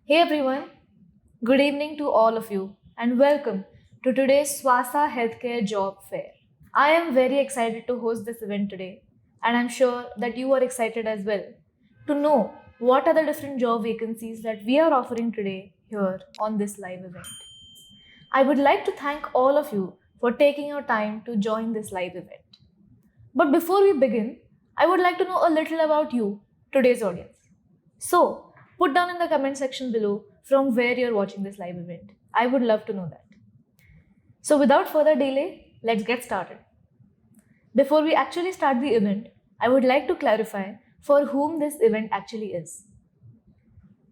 Hey everyone, good evening to all of you and welcome to today's Swaasa Healthcare Job Fair. I am very excited to host this event today and I'm sure that you are excited as well to know what are the different job vacancies that we are offering today here on this live event. I would like to thank all of you for taking your time to join this live event. But before we begin, I would like to know a little about you, today's audience. So, put down in the comment section below from where you're watching this live event. I would love to know that. So, without further delay, let's get started. Before we actually start the event, I would like to clarify for whom this event actually is.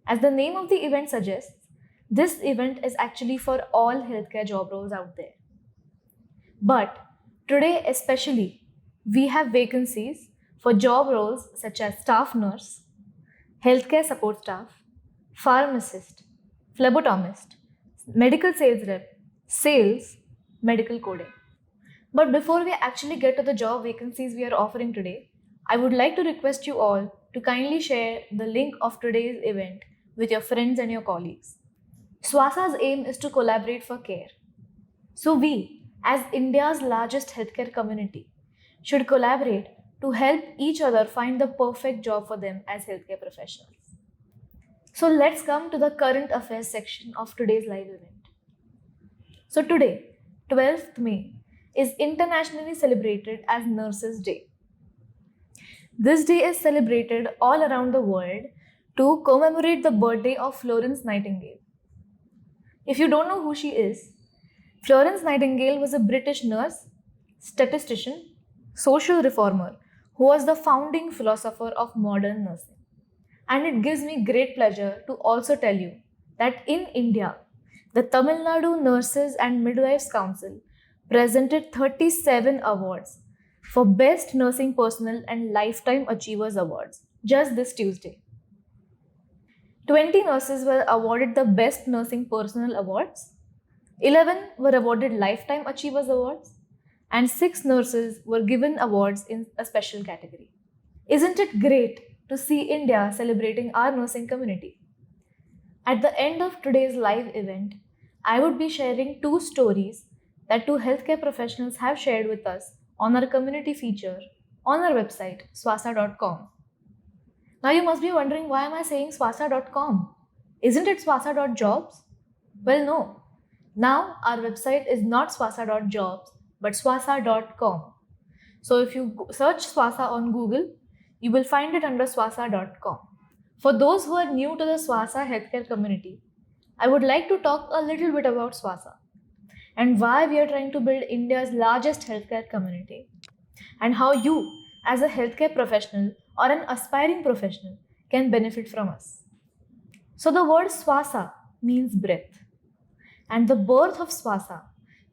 As the name of the event suggests, this event is actually for all healthcare job roles out there. But today, especially, we have vacancies for job roles such as staff nurse, healthcare support staff, pharmacist, phlebotomist, medical sales rep, sales, medical coding. But before we actually get to the job vacancies we are offering today, I would like to request you all to kindly share the link of today's event with your friends and your colleagues. Swaasa's aim is to collaborate for care. So we, as India's largest healthcare community, should collaborate to help each other find the perfect job for them as healthcare professionals. So let's come to the current affairs section of today's live event. So today, 12th May, is internationally celebrated as Nurses Day. This day is celebrated all around the world to commemorate the birthday of Florence Nightingale. If you don't know who she is, Florence Nightingale was a British nurse, statistician, social reformer who was the founding philosopher of modern nursing. And it gives me great pleasure to also tell you that in India, the Tamil Nadu Nurses and Midwives Council presented 37 awards for Best Nursing Personnel and Lifetime Achievers Awards just this Tuesday. 20 nurses were awarded the Best Nursing Personnel Awards, 11 were awarded Lifetime Achievers Awards, and 6 nurses were given awards in a special category. Isn't it great to see India celebrating our nursing community? At the end of today's live event, I would be sharing 2 stories that 2 healthcare professionals have shared with us on our community feature on our website swaasa.com. Now you must be wondering, why am I saying swaasa.com? Isn't it swaasa.jobs? Well, no. Now our website is not swaasa.jobs but swaasa.com. So if you search Swaasa on Google, you will find it under swaasa.com. For those who are new to the Swaasa healthcare community, I would like to talk a little bit about Swaasa and why we are trying to build India's largest healthcare community and how you, as a healthcare professional or an aspiring professional, can benefit from us. So the word Swaasa means breath, and the birth of Swaasa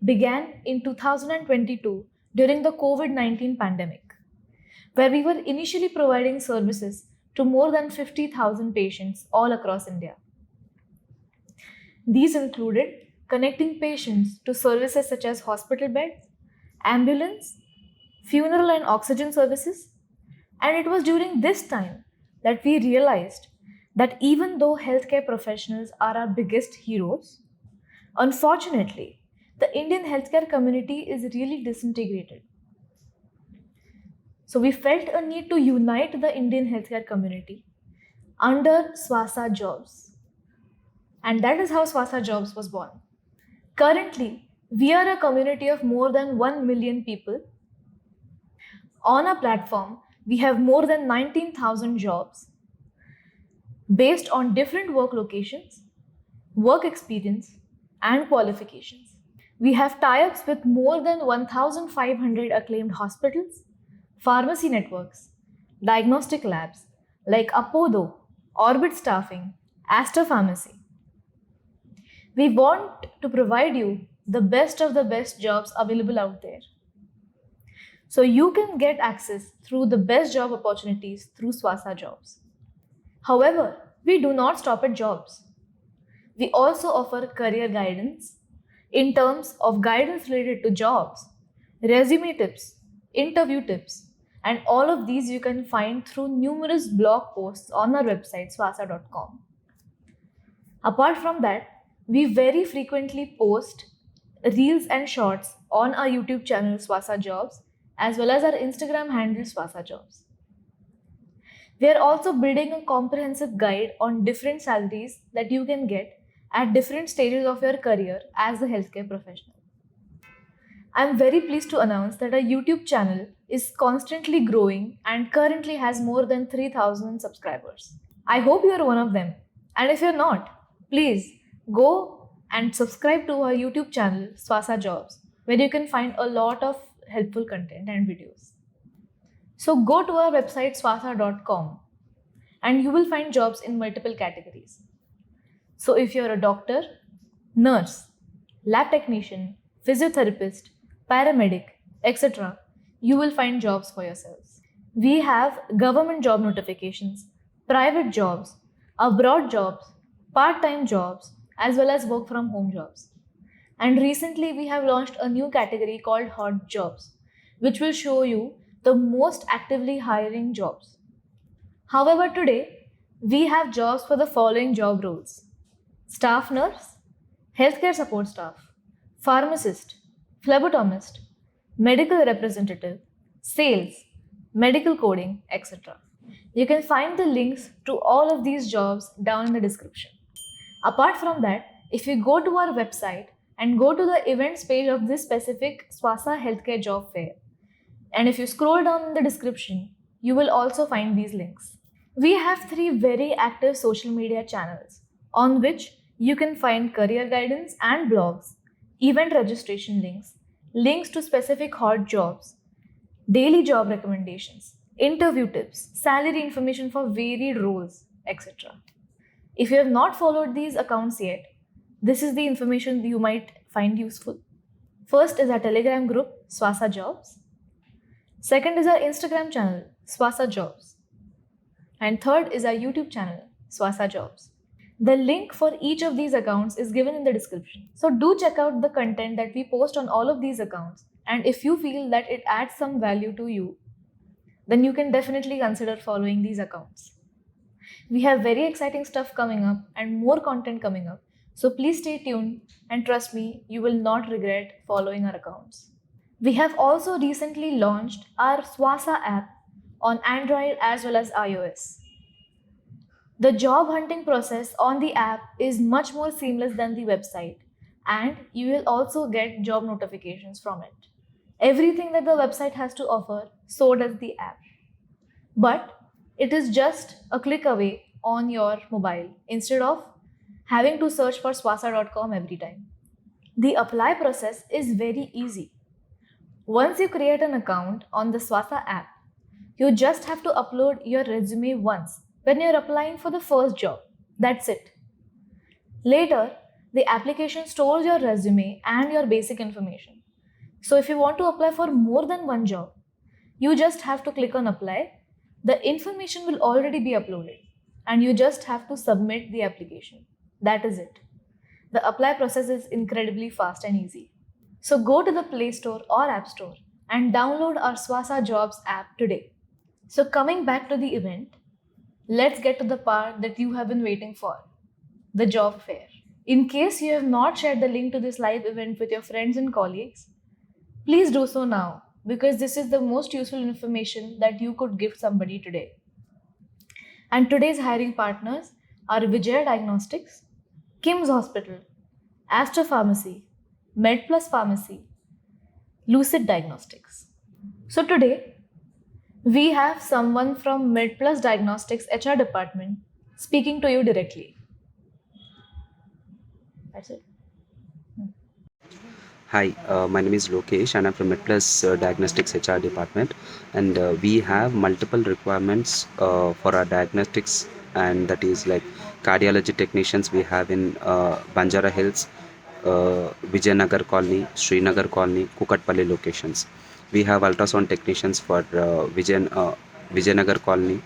began in 2022 during the COVID-19 pandemic, where we were initially providing services to more than 50,000 patients all across India. These included connecting patients to services such as hospital beds, ambulance, funeral and oxygen services. And it was during this time that we realized that even though healthcare professionals are our biggest heroes, unfortunately, the Indian healthcare community is really disintegrated. So we felt a need to unite the Indian healthcare community under Swaasa Jobs. And that is how Swaasa Jobs was born. Currently, we are a community of more than 1 million people. On our platform, we have more than 19,000 jobs based on different work locations, work experience, and qualifications. We have tie-ups with more than 1,500 acclaimed hospitals, pharmacy networks, diagnostic labs like Apodo, Orbit Staffing, Aster Pharmacy. We want to provide you the best of the best jobs available out there, so you can get access through the best job opportunities through Swaasa Jobs. However, we do not stop at jobs. We also offer career guidance in terms of guidance related to jobs, resume tips, interview tips, and all of these you can find through numerous blog posts on our website swaasa.com. Apart from that, we very frequently post reels and shorts on our YouTube channel Swaasa Jobs as well as our Instagram handle Swaasa Jobs. We are also building a comprehensive guide on different salaries that you can get at different stages of your career as a healthcare professional. I am very pleased to announce that our YouTube channel is constantly growing and currently has more than 3,000 subscribers. I hope you are one of them. And if you're not, please go and subscribe to our YouTube channel, Swaasa Jobs, where you can find a lot of helpful content and videos. So go to our website swaasa.com and you will find jobs in multiple categories. So if you're a doctor, nurse, lab technician, physiotherapist, paramedic, etc., you will find jobs for yourselves. We have government job notifications, private jobs, abroad jobs, part time jobs, as well as work from home jobs. And recently, we have launched a new category called Hot Jobs, which will show you the most actively hiring jobs. However, today, we have jobs for the following job roles: staff nurse, healthcare support staff, pharmacist, phlebotomist, medical representative, sales, medical coding, etc. You can find the links to all of these jobs down in the description. Apart from that, if you go to our website and go to the events page of this specific Swaasa Healthcare Job Fair, and if you scroll down in the description, you will also find these links. We have 3 very active social media channels on which you can find career guidance and blogs, event registration links, links to specific hot jobs, daily job recommendations, interview tips, salary information for varied roles, etc. If you have not followed these accounts yet, this is the information you might find useful. First is our Telegram group, Swaasa Jobs. Second is our Instagram channel, Swaasa Jobs. And third is our YouTube channel, Swaasa Jobs. The link for each of these accounts is given in the description. So do check out the content that we post on all of these accounts. And if you feel that it adds some value to you, then you can definitely consider following these accounts. We have very exciting stuff coming up and more content coming up. So please stay tuned and trust me, you will not regret following our accounts. We have also recently launched our Swaasa app on Android as well as iOS. The job hunting process on the app is much more seamless than the website, and you will also get job notifications from it. Everything that the website has to offer, so does the app. But it is just a click away on your mobile instead of having to search for swaasa.com every time. The apply process is very easy. Once you create an account on the Swaasa app, you just have to upload your resume once when you're applying for the first job. That's it. Later, the application stores your resume and your basic information. So if you want to apply for more than one job, you just have to click on apply. The information will already be uploaded and you just have to submit the application. That is it. The apply process is incredibly fast and easy. So go to the Play Store or App Store and download our Swaasa Jobs app today. So coming back to the event, let's get to the part that you have been waiting for, the job fair. In case you have not shared the link to this live event with your friends and colleagues, please do so now because this is the most useful information that you could give somebody today. And today's hiring partners are Vijaya Diagnostics, Kim's Hospital, Astor Pharmacy, MedPlus Pharmacy, Lucid Diagnostics. So today, we have someone from MedPlus Diagnostics HR department speaking to you directly. That's it. Hi, my name is Lokesh and I'm from MedPlus Diagnostics HR department, and we have multiple requirements for our diagnostics, and that is like cardiology technicians we have in Banjara Hills, Vijayanagar Colony, Srinagar Colony, Kukatpalli locations. We have ultrasound technicians for Vijayanagar Colony,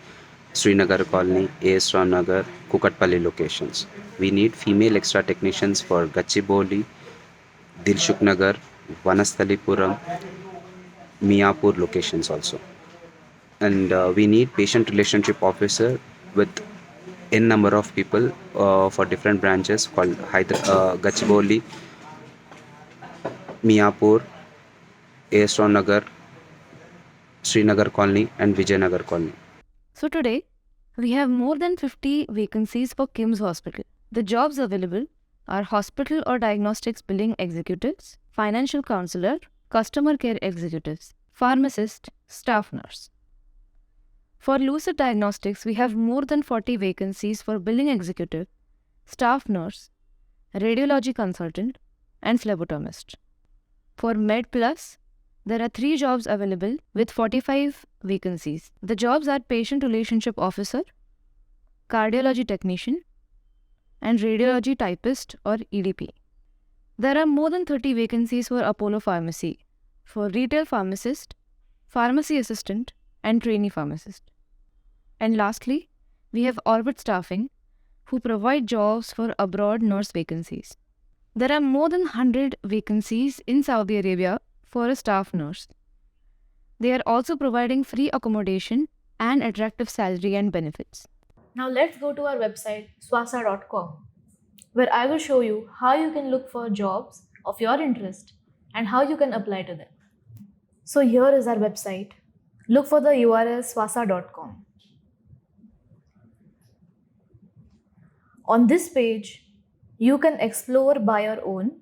Srinagar Colony, AS Ram Nagar, Kukatpalli locations. We need female extra technicians for Gachibowli, Dilshuk Nagar, Vanasthalipuram, Miapur locations also. And we need patient relationship officer with n number of people for different branches called Gachibowli, Miapur, Airstone Nagar, Srinagar Colony, and Vijayanagar Colony. So today, we have more than 50 vacancies for KIMS Hospital. The jobs available are hospital or diagnostics billing executives, financial counselor, customer care executives, pharmacist, staff nurse. For Lucid Diagnostics, we have more than 40 vacancies for billing executive, staff nurse, radiology consultant, and phlebotomist. For MedPlus, there are 3 jobs available with 45 vacancies. The jobs are patient relationship officer, cardiology technician, and radiology typist or EDP. There are more than 30 vacancies for Apollo Pharmacy, for retail pharmacist, pharmacy assistant, and trainee pharmacist. And lastly, we have Orbit Staffing, who provide jobs for abroad nurse vacancies. There are more than 100 vacancies in Saudi Arabia for a staff nurse. They are also providing free accommodation and attractive salary and benefits. Now let's go to our website swaasa.com, where I will show you how you can look for jobs of your interest and how you can apply to them. So here is our website. Look for the URL swaasa.com. On this page, you can explore by your own,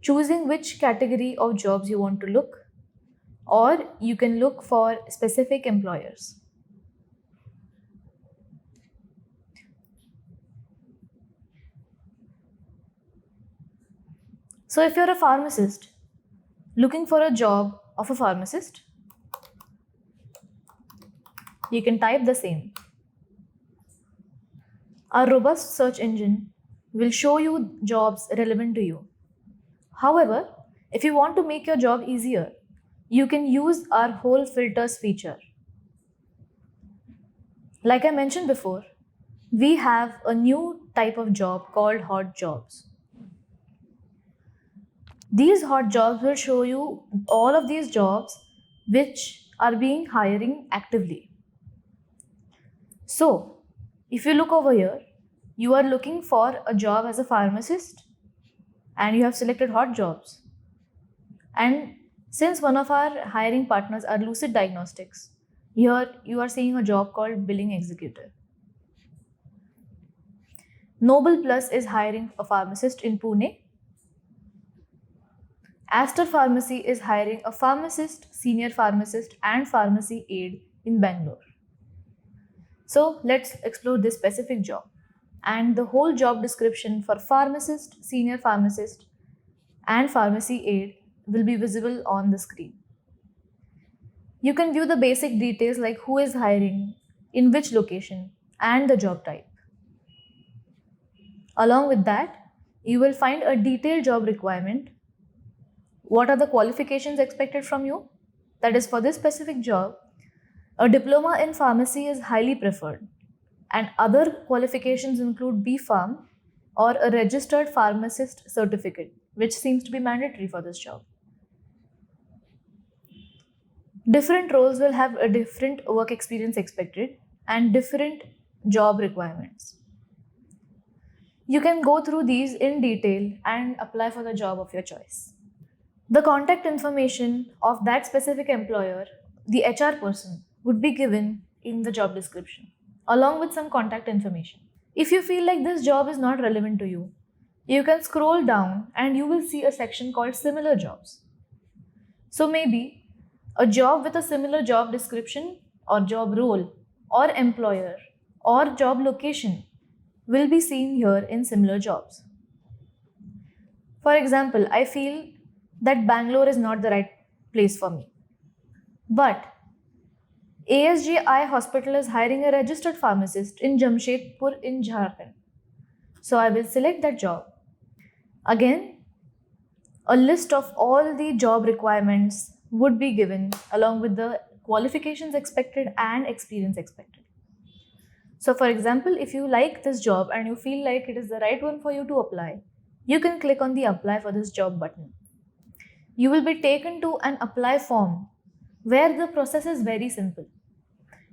choosing which category of jobs you want to look, or you can look for specific employers. So if you're a pharmacist looking for a job of a pharmacist, you can type the same. Our robust search engine will show you jobs relevant to you. However, if you want to make your job easier, you can use our whole filters feature. Like I mentioned before, we have a new type of job called hot jobs. These hot jobs will show you all of these jobs which are being hiring actively. So, if you look over here, you are looking for a job as a pharmacist and you have selected hot jobs. And since one of our hiring partners are Lucid Diagnostics, here you are seeing a job called billing executive. Noble Plus is hiring a pharmacist in Pune. Aster Pharmacy is hiring a pharmacist, senior pharmacist, and pharmacy aide in Bangalore. So let's explore this specific job. And the whole job description for pharmacist, senior pharmacist, and pharmacy aide will be visible on the screen. You can view the basic details like who is hiring, in which location, and the job type. Along with that, you will find a detailed job requirement. What are the qualifications expected from you? That is, for this specific job, a diploma in pharmacy is highly preferred, and other qualifications include B.Pharm or a registered pharmacist certificate, which seems to be mandatory for this job. Different roles will have a different work experience expected and different job requirements. You can go through these in detail and apply for the job of your choice. The contact information of that specific employer, the HR person, would be given in the job description, along with some contact information. If you feel like this job is not relevant to you, you can scroll down and you will see a section called similar jobs. So maybe a job with a similar job description or job role or employer or job location will be seen here in similar jobs. For example, I feel that Bangalore is not the right place for me. But ASGI Hospital is hiring a registered pharmacist in Jamshedpur in Jharkhand. So I will select that job. Again, a list of all the job requirements would be given along with the qualifications expected and experience expected. So for example, if you like this job and you feel like it is the right one for you to apply, you can click on the apply for this job button. You will be taken to an apply form where the process is very simple.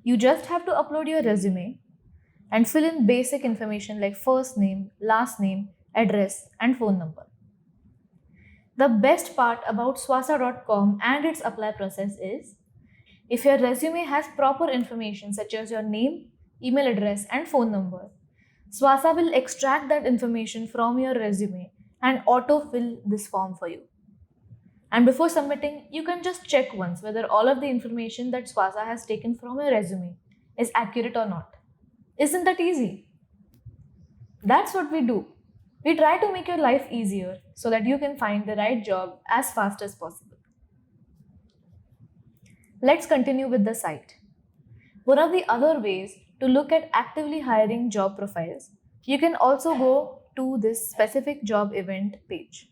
You just have to upload your resume and fill in basic information like first name, last name, address, and phone number. The best part about swasa.com and its apply process is if your resume has proper information such as your name, email address, and phone number, Swasa will extract that information from your resume and auto-fill this form for you. And before submitting, you can just check once whether all of the information that Swasa has taken from your resume is accurate or not. Isn't that easy? That's what we do. We try to make your life easier so that you can find the right job as fast as possible. Let's continue with the site. One of the other ways to look at actively hiring job profiles, you can also go to this specific job event page.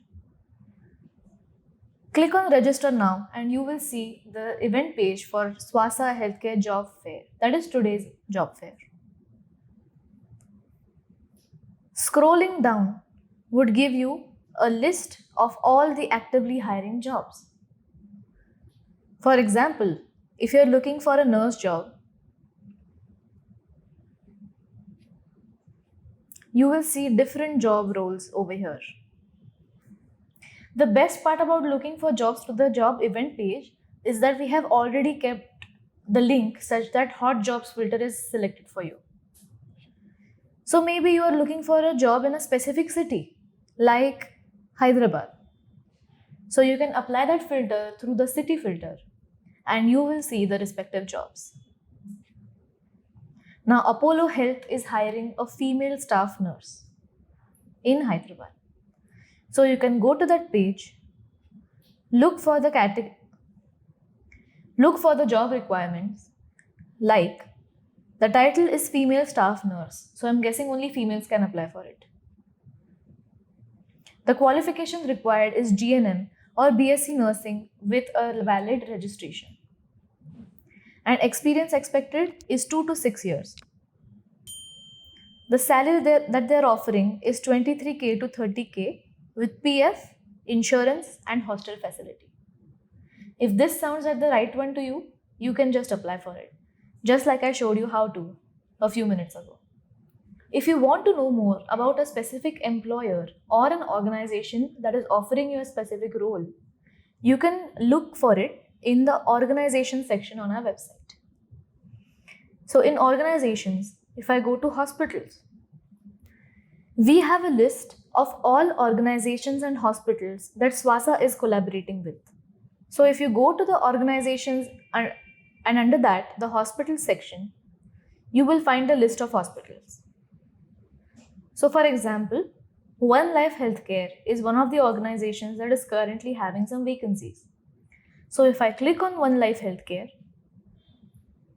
Click on register now and you will see the event page for Swaasa Healthcare Job Fair. That is today's job fair. Scrolling down would give you a list of all the actively hiring jobs. For example, if you're looking for a nurse job, you will see different job roles over here. The best part about looking for jobs to the job event page is that we have already kept the link such that hot jobs filter is selected for you. So maybe you are looking for a job in a specific city like Hyderabad. So you can apply that filter through the city filter and you will see the respective jobs. Now Apollo Health is hiring a female staff nurse in Hyderabad. So you can go to that page, look for the job requirements, like the title is female staff nurse. So I'm guessing only females can apply for it. The qualifications required is GNM or BSc nursing with a valid registration. And experience expected is 2 to 6 years. The salary that they're offering is 23k to 30k with PF, insurance, and hostel facility. If this sounds like the right one to you, you can just apply for it, just like I showed you how to a few minutes ago. If you want to know more about a specific employer or an organization that is offering you a specific role, you can look for it in the organization section on our website. So in organizations, if I go to hospitals, we have a list of all organizations and hospitals that Swaasa is collaborating with. So if you go to the organizations and under that, the hospital section, you will find a list of hospitals. So for example, One Life Healthcare is one of the organizations that is currently having some vacancies. So if I click on One Life Healthcare,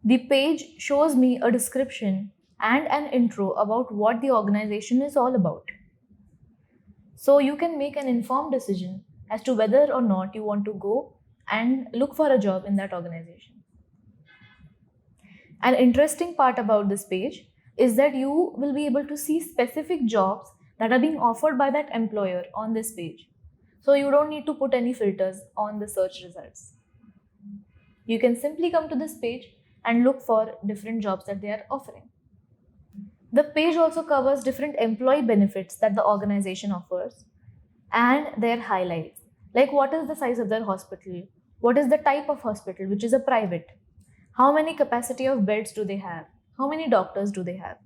the page shows me a description and an intro about what the organization is all about. So you can make an informed decision as to whether or not you want to go and look for a job in that organization. An interesting part about this page is that you will be able to see specific jobs that are being offered by that employer on this page. So you don't need to put any filters on the search results. You can simply come to this page and look for different jobs that they are offering. The page also covers different employee benefits that the organization offers and their highlights, like what is the size of their hospital, what is the type of hospital, which is a private, how many capacity of beds do they have, how many doctors do they have.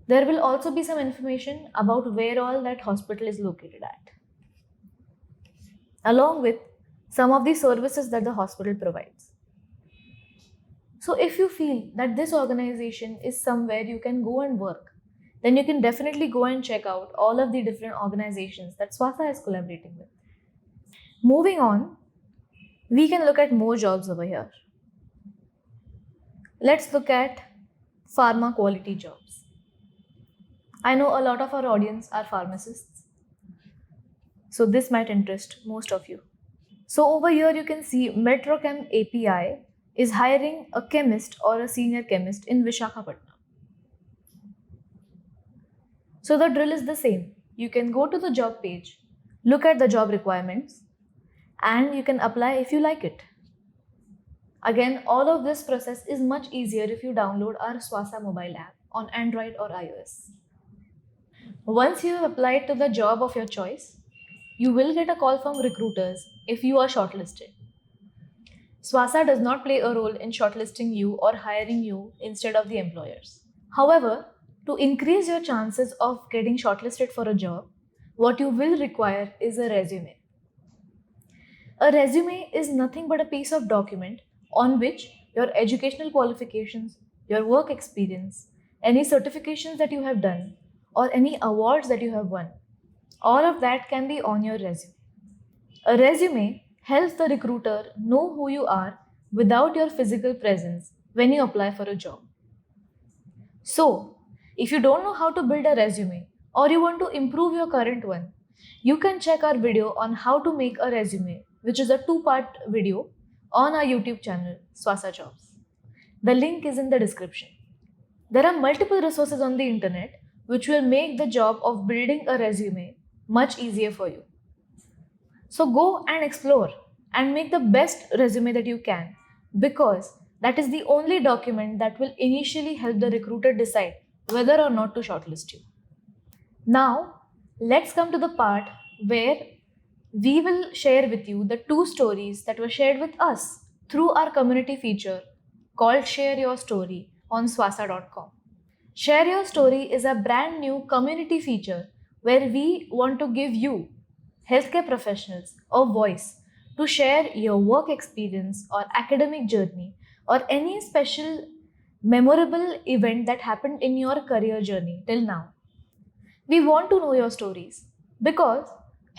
There will also be some information about where all that hospital is located at, along with some of the services that the hospital provides. So if you feel that this organization is somewhere you can go and work, then you can definitely go and check out all of the different organizations that Swaasa is collaborating with. Moving on, we can look at more jobs over here. Let's look at pharma quality jobs. I know a lot of our audience are pharmacists, so this might interest most of you. So over here you can see Metrochem API is hiring a chemist or a senior chemist in Visakhapatnam. So the drill is the same. You can go to the job page, look at the job requirements, and you can apply if you like it. Again, all of this process is much easier if you download our Swaasa mobile app on Android or iOS. Once you have applied to the job of your choice, you will get a call from recruiters if you are shortlisted. Swaasa does not play a role in shortlisting you or hiring you instead of the employers. However, to increase your chances of getting shortlisted for a job, what you will require is a resume. A resume is nothing but a piece of document on which your educational qualifications, your work experience, any certifications that you have done, or any awards that you have won, all of that can be on your resume. A resume helps the recruiter know who you are without your physical presence when you apply for a job. So, if you don't know how to build a resume or you want to improve your current one, you can check our video on how to make a resume, which is a two-part video on our YouTube channel, Swaasa Jobs. The link is in the description. There are multiple resources on the internet which will make the job of building a resume much easier for you. So go and explore and make the best resume that you can, because that is the only document that will initially help the recruiter decide whether or not to shortlist you. Now, let's come to the part where we will share with you the two stories that were shared with us through our community feature called Share Your Story on swaasa.com. Share Your Story is a brand new community feature where we want to give you, healthcare professionals, a voice to share your work experience or academic journey or any special memorable event that happened in your career journey till now. We want to know your stories because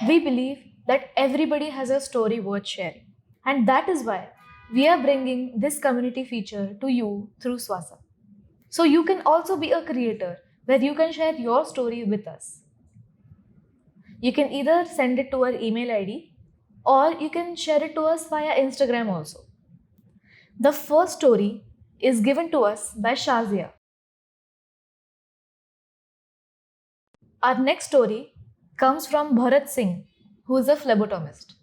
we believe that everybody has a story worth sharing. And that is why we are bringing this community feature to you through Swaasa. So you can also be a creator where you can share your story with us. You can either send it to our email ID or you can share it to us via Instagram also. The first story is given to us by Shazia. Our next story comes from Bharat Singh, who is a phlebotomist.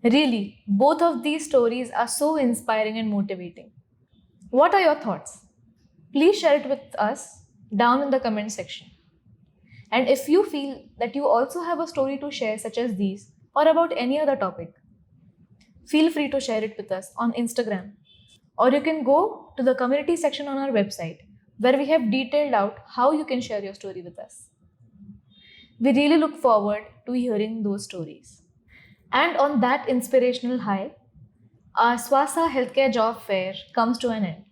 Really, both of these stories are so inspiring and motivating. What are your thoughts? Please share it with us down in the comment section. And if you feel that you also have a story to share, such as these, or about any other topic, feel free to share it with us on Instagram. Or you can go to the community section on our website where we have detailed out how you can share your story with us. We really look forward to hearing those stories. And on that inspirational high, our Swaasa Healthcare Job Fair comes to an end.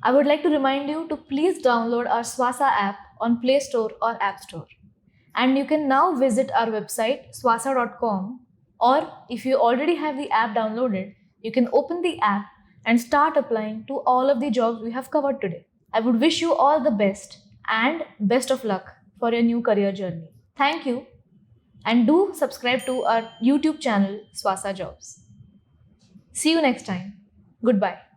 I would like to remind you to please download our Swaasa app on Play Store or App Store. And you can now visit our website swaasa.com, or if you already have the app downloaded, you can open the app and start applying to all of the jobs we have covered today. I would wish you all the best and best of luck for your new career journey. Thank you, and do subscribe to our YouTube channel Swaasa Jobs. See you next time. Goodbye.